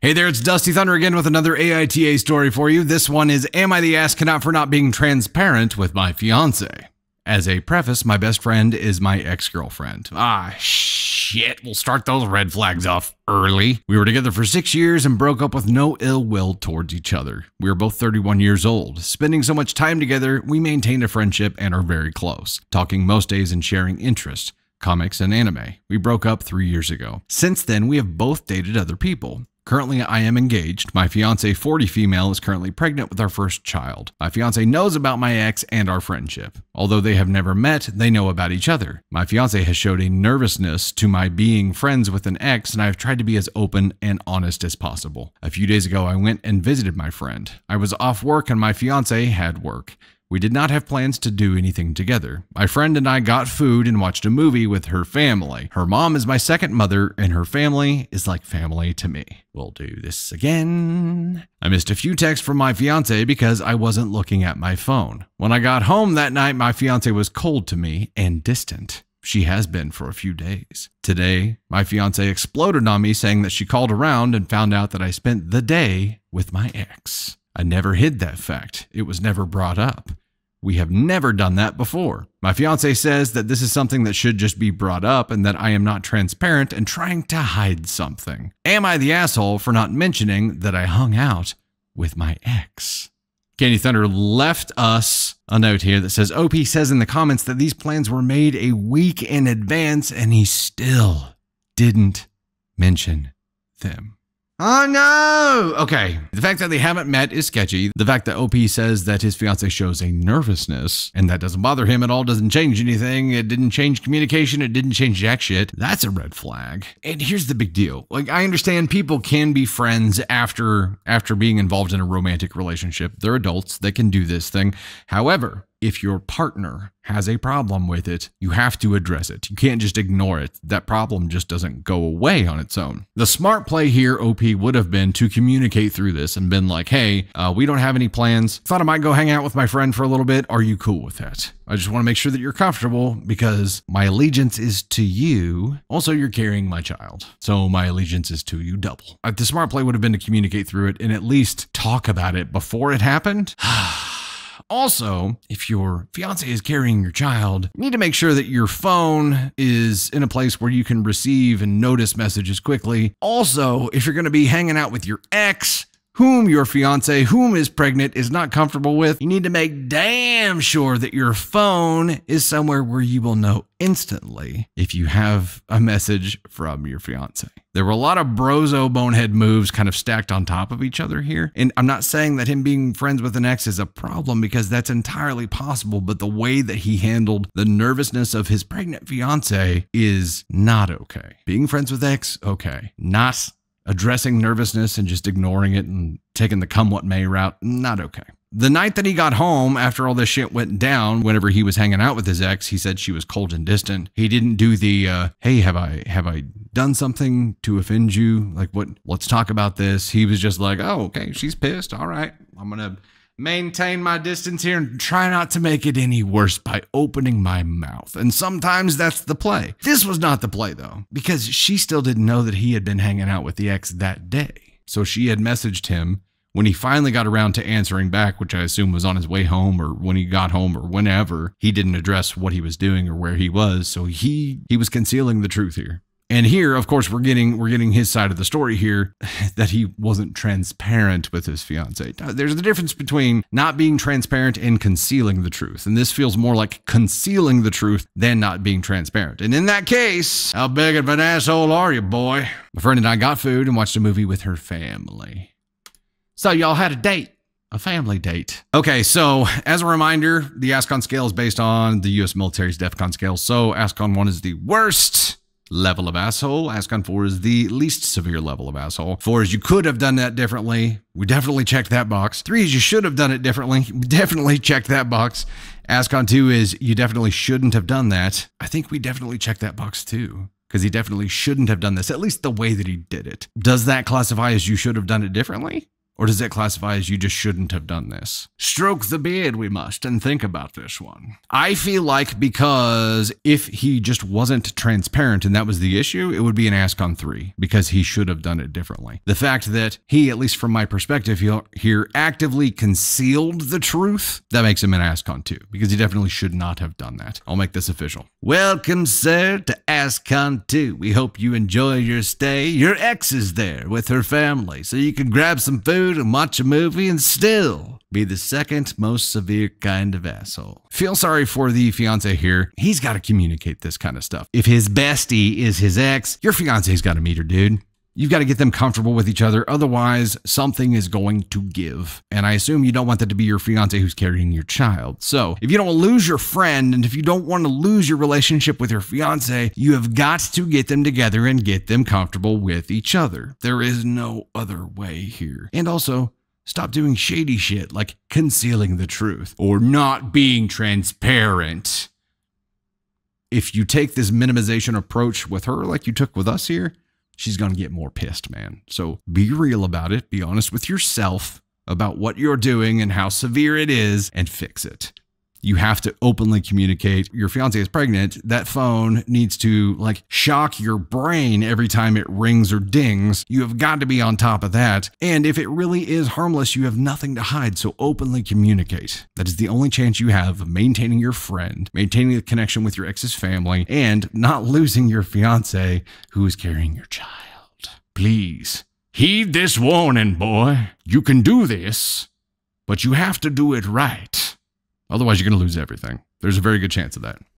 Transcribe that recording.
Hey there, it's Dusty Thunder again with another AITA story for you. This one is, am I the ascon for not being transparent with my fiance? As a preface, my best friend is my ex-girlfriend. Shit, we'll start those red flags off early. We were together for 6 years and broke up with no ill will towards each other. We were both 31 years old. Spending so much time together, we maintained a friendship and are very close, talking most days and sharing interests, comics and anime. We broke up 3 years ago. Since then, we have both dated other people. Currently, I am engaged. My fiancé, 40 female, is currently pregnant with our first child. My fiancé knows about my ex and our friendship. Although they have never met, they know about each other. My fiancé has showed a nervousness to my being friends with an ex, and I have tried to be as open and honest as possible. A few days ago, I went and visited my friend. I was off work and my fiancé had work. We did not have plans to do anything together. My friend and I got food and watched a movie with her family. Her mom is my second mother, and her family is like family to me. We'll do this again. I missed a few texts from my fiance because I wasn't looking at my phone. When I got home that night, my fiance was cold to me and distant. She has been for a few days. Today, my fiance exploded on me saying that she called around and found out that I spent the day with my ex. I never hid that fact. It was never brought up. We have never done that before. My fiance says that this is something that should just be brought up and that I am not transparent and trying to hide something. Am I the asshole for not mentioning that I hung out with my ex? Candy Thunder left us a note here that says, OP says in the comments that these plans were made a week in advance and he still didn't mention them. Oh no! Okay, the fact that they haven't met is sketchy. The fact that OP says that his fiance shows a nervousness and that doesn't bother him at all, doesn't change anything, it didn't change communication, it didn't change jack shit, that's a red flag. And here's the big deal. Like, I understand people can be friends after being involved in a romantic relationship. They're adults, they can do this thing. However, if your partner has a problem with it, you have to address it. You can't just ignore it. That problem just doesn't go away on its own. The smart play here, OP, would have been to communicate through this and been like, hey, we don't have any plans. Thought I might go hang out with my friend for a little bit. Are you cool with that? I just want to make sure that you're comfortable because my allegiance is to you. Also, you're carrying my child. So my allegiance is to you double. The smart play would have been to communicate through it and at least talk about it before it happened. Also, if your fiance is carrying your child, you need to make sure that your phone is in a place where you can receive and notice messages quickly. Also, if you're going to be hanging out with your ex, whom your fiance, whom is pregnant, is not comfortable with, you need to make damn sure that your phone is somewhere where you will know instantly if you have a message from your fiance. There were a lot of brozo bonehead moves kind of stacked on top of each other here. And I'm not saying that him being friends with an ex is a problem because that's entirely possible, but the way that he handled the nervousness of his pregnant fiance is not okay. Being friends with ex, okay. Not addressing nervousness and just ignoring it and taking the come what may route, not okay. The night that he got home after all this shit went down, whenever he was hanging out with his ex, he said she was cold and distant. He didn't do the, hey, have I done something to offend you? Like, what? Let's talk about this. He was just like, oh, okay, she's pissed. All right, I'm going to maintain my distance here and try not to make it any worse by opening my mouth. And sometimes that's the play. This was not the play, though, because she still didn't know that he had been hanging out with the ex that day. So she had messaged him when he finally got around to answering back, which I assume was on his way home or when he got home or whenever. He didn't address what he was doing or where he was, so he was concealing the truth here. And here, of course, we're getting his side of the story here, that he wasn't transparent with his fiance. There's the difference between not being transparent and concealing the truth. And this feels more like concealing the truth than not being transparent. And in that case, how big of an asshole are you, boy? My friend and I got food and watched a movie with her family. So y'all had a date. A family date. Okay, so as a reminder, the ascon scale is based on the U.S. military's DEFCON scale. So ascon 1 is the worst level of asshole. Ascon 4 is the least severe level of asshole. 4 is you could have done that differently. We definitely checked that box. 3 is you should have done it differently. We definitely checked that box. Ascon 2 is you definitely shouldn't have done that. I think we definitely checked that box too, because he definitely shouldn't have done this, at least the way that he did it. Does that classify as you should have done it differently? Or does that classify as you just shouldn't have done this? Stroke the beard we must and think about this one. I feel like because if he just wasn't transparent and that was the issue, it would be an ascon 3 because he should have done it differently. The fact that he, at least from my perspective here, actively concealed the truth, that makes him an ascon 2 because he definitely should not have done that. I'll make this official. Welcome, sir, to ascon 2. We hope you enjoy your stay. Your ex is there with her family, so you can grab some food and watch a movie and still be the second most severe kind of asshole. Feel sorry for the fiance here. He's got to communicate this kind of stuff. If his bestie is his ex, your fiance's got to meet her, dude. You've got to get them comfortable with each other. Otherwise, something is going to give. And I assume you don't want that to be your fiance who's carrying your child. So if you don't want to lose your friend and if you don't want to lose your relationship with your fiance, you have got to get them together and get them comfortable with each other. There is no other way here. And also, stop doing shady shit like concealing the truth or not being transparent. If you take this minimization approach with her like you took with us here, she's going to get more pissed, man. So be real about it. Be honest with yourself about what you're doing and how severe it is and fix it. You have to openly communicate. Your fiance is pregnant. That phone needs to shock your brain every time it rings or dings. You have got to be on top of that. And if it really is harmless, you have nothing to hide. So openly communicate. That is the only chance you have of maintaining your friend, maintaining the connection with your ex's family, and not losing your fiance who is carrying your child. Please heed this warning, boy. You can do this, but you have to do it right. Otherwise, you're going to lose everything. There's a very good chance of that.